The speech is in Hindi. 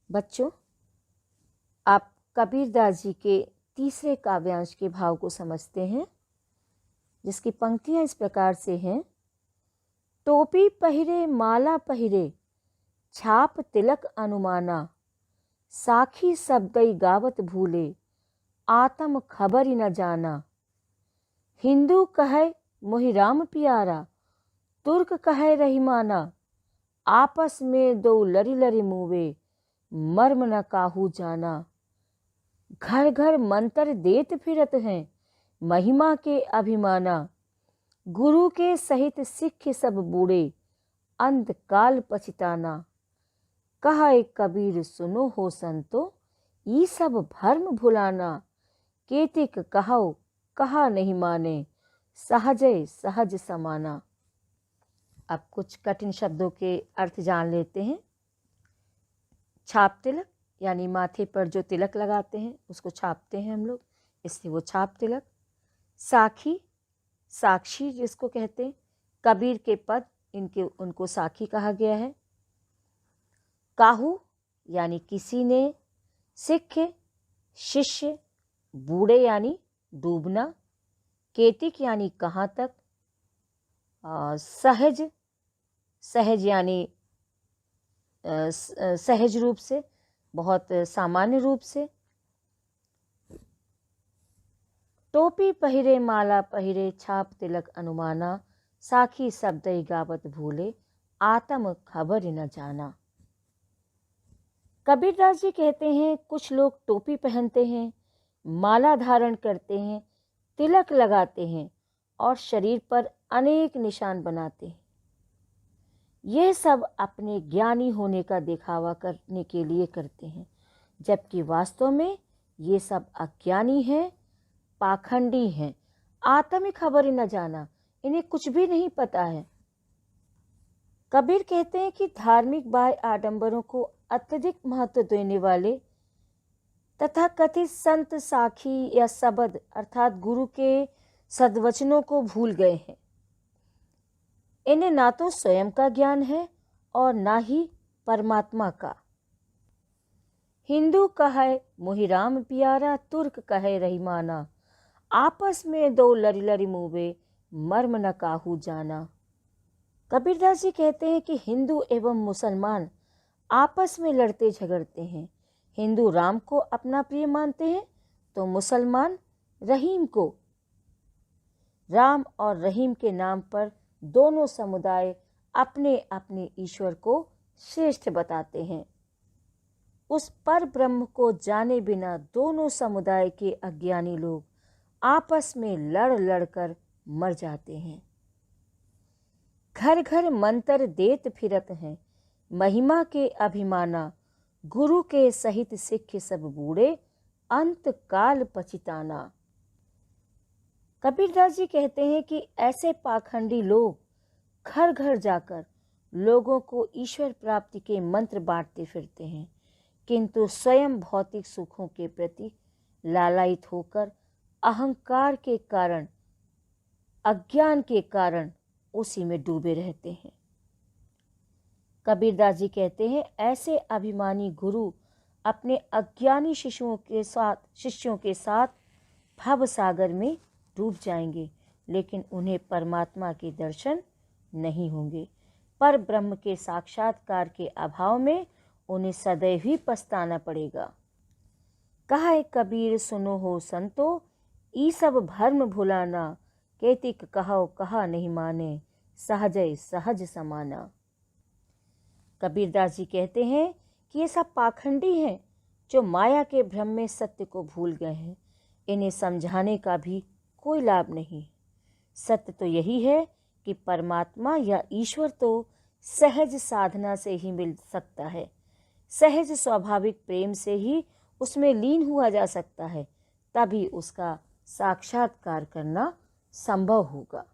बच्चों, आप कबीरदास जी के तीसरे काव्यांश के भाव को समझते हैं, जिसकी पंक्तियां इस प्रकार से हैं। टोपी पहिरे माला पहिरे छाप तिलक अनुमाना, साखी शब्दई गावत भूले आत्म खबरी न जाना। हिंदू कहे मोहि राम प्यारा, तुर्क कहे रहीमाना, आपस में दो लरी लरी मुवे मर्म न काहू जाना। घर घर मंत्र देत फिरत हैं महिमा के अभिमाना, गुरु के सहित सिख सब बूढ़े अंत काल पछताना। कहे कबीर सुनो हो संतो, ई सब भर्म भुलाना, केतिक कहो कहा नहीं माने, सहजय सहज समाना। अब कुछ कठिन शब्दों के अर्थ जान लेते हैं। छाप तिलक यानी माथे पर जो तिलक लगाते हैं उसको छापते हैं हम लोग, इसलिए वो छाप तिलक। साखी, साक्षी जिसको कहते हैं, कबीर के पद उनको साखी कहा गया है। काहू यानी किसी ने, सिख शिष्य, बूढ़े यानी डूबना, केतिक यानी कहाँ तक, सहज, सहज यानी सहज रूप से, बहुत सामान्य रूप से। टोपी पहिरे माला पहिरे छाप तिलक अनुमाना, साखी शब्दई गावत भूले आत्म खबर न जाना। कबीरदास जी कहते हैं कुछ लोग टोपी पहनते हैं, माला धारण करते हैं, तिलक लगाते हैं और शरीर पर अनेक निशान बनाते हैं। यह सब अपने ज्ञानी होने का दिखावा करने के लिए करते हैं, जबकि वास्तव में ये सब अज्ञानी हैं, पाखंडी हैं। आत्मिक खबर ही न जाना, इन्हें कुछ भी नहीं पता है। कबीर कहते हैं कि धार्मिक बाह्य आडंबरों को अत्यधिक महत्व देने वाले तथा कथित संत साखी या शब्द अर्थात गुरु के सद्वचनों को भूल गए हैं। इन्हें ना तो स्वयं का ज्ञान है और ना ही परमात्मा का। हिंदू कहे मोहि राम प्यारा, तुर्क कहे रहीमाना, आपस में दो लरी लरी मुवे मर्म न काहू जाना। कबीरदास जी कहते हैं कि हिंदू एवं मुसलमान आपस में लड़ते झगड़ते हैं। हिंदू राम को अपना प्रिय मानते हैं तो मुसलमान रहीम को। राम और रहीम के नाम पर दोनों समुदाय अपने अपने ईश्वर को श्रेष्ठ बताते हैं। उस पर ब्रह्म को जाने बिना दोनों समुदाय के अज्ञानी लोग आपस में लड़ लड़कर मर जाते हैं। घर घर मंत्र देत फिरत हैं महिमा के अभिमाना, गुरु के सहित सिख सब बूढ़े अंत काल पछताना। कबीरदास जी कहते हैं कि ऐसे पाखंडी लोग घर घर जाकर लोगों को ईश्वर प्राप्ति के मंत्र बांटते फिरते हैं, किंतु स्वयं भौतिक सुखों के प्रति लालायित होकर अहंकार के कारण, अज्ञान के कारण उसी में डूबे रहते हैं। कबीरदास जी कहते हैं ऐसे अभिमानी गुरु अपने अज्ञानी शिष्यों के साथ भव सागर में डूब जाएंगे, लेकिन उन्हें परमात्मा के दर्शन नहीं होंगे। पर ब्रह्म के साक्षात्कार के अभाव में उन्हें सदैव ही पछताना पड़ेगा। कहे कबीर सुनो हो संतो, ई सब भर्म भुलाना, केतिक कहो कहा नहीं माने, सहजय सहज समाना। कबीरदास जी कहते हैं कि ये सब पाखंडी हैं जो माया के भ्रम में सत्य को भूल गए हैं। इन्हें समझाने का भी कोई लाभ नहीं। सत्य तो यही है कि परमात्मा या ईश्वर तो सहज साधना से ही मिल सकता है। सहज स्वाभाविक प्रेम से ही उसमें लीन हुआ जा सकता है, तभी उसका साक्षात्कार करना संभव होगा।